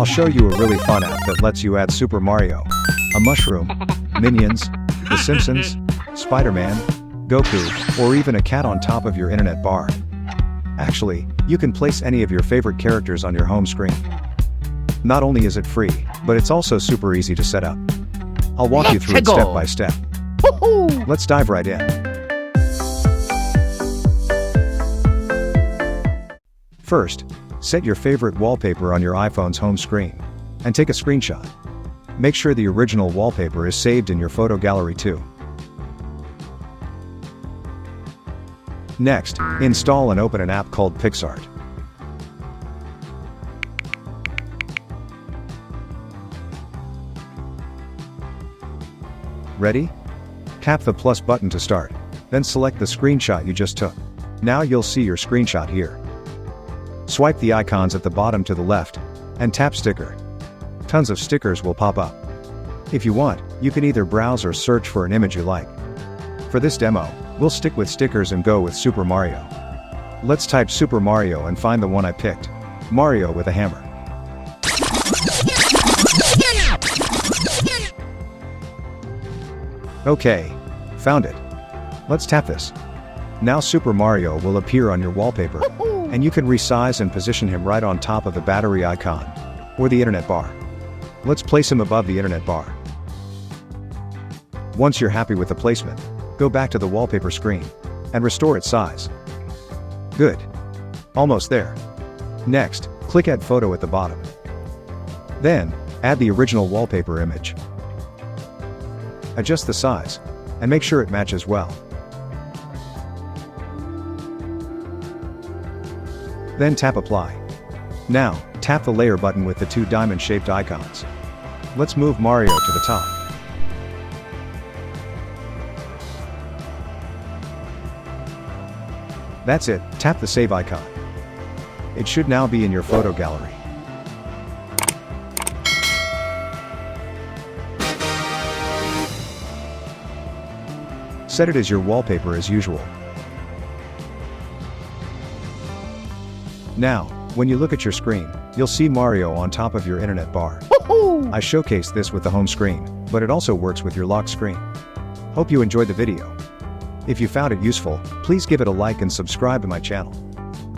I'll show you a really fun app that lets you add Super Mario, a mushroom, Minions, The Simpsons, Spider-Man, Goku, or even a cat on top of your internet bar. Actually, you can place any of your favorite characters on your home screen. Not only is it free, but it's also super easy to set up. I'll walk you through it step by step. Let's dive right in. First, set your favorite wallpaper on your iPhone's home screen, and take a screenshot. Make sure the original wallpaper is saved in your photo gallery too. Next, install and open an app called PixArt. Ready? Tap the plus button to start, then select the screenshot you just took. Now you'll see your screenshot here. Swipe the icons at the bottom to the left, and tap sticker. Tons of stickers will pop up. If you want, you can either browse or search for an image you like. For this demo, we'll stick with stickers and go with Super Mario. Let's type Super Mario and find the one I picked, Mario with a hammer. Okay, found it. Let's tap this. Now Super Mario will appear on your wallpaper, and you can resize and position him right on top of the battery icon, or the internet bar. Let's place him above the internet bar. Once you're happy with the placement, go back to the wallpaper screen, and restore its size. Good. Almost there. Next, click Add Photo at the bottom. Then, add the original wallpaper image. Adjust the size, and make sure it matches well. Then tap Apply. Now, tap the layer button with the two diamond-shaped icons. Let's move Mario to the top. That's it, tap the save icon. It should now be in your photo gallery. Set it as your wallpaper as usual. Now, when you look at your screen, you'll see Mario on top of your internet bar. I showcased this with the home screen, but it also works with your lock screen. Hope you enjoyed the video. If you found it useful, please give it a like and subscribe to my channel.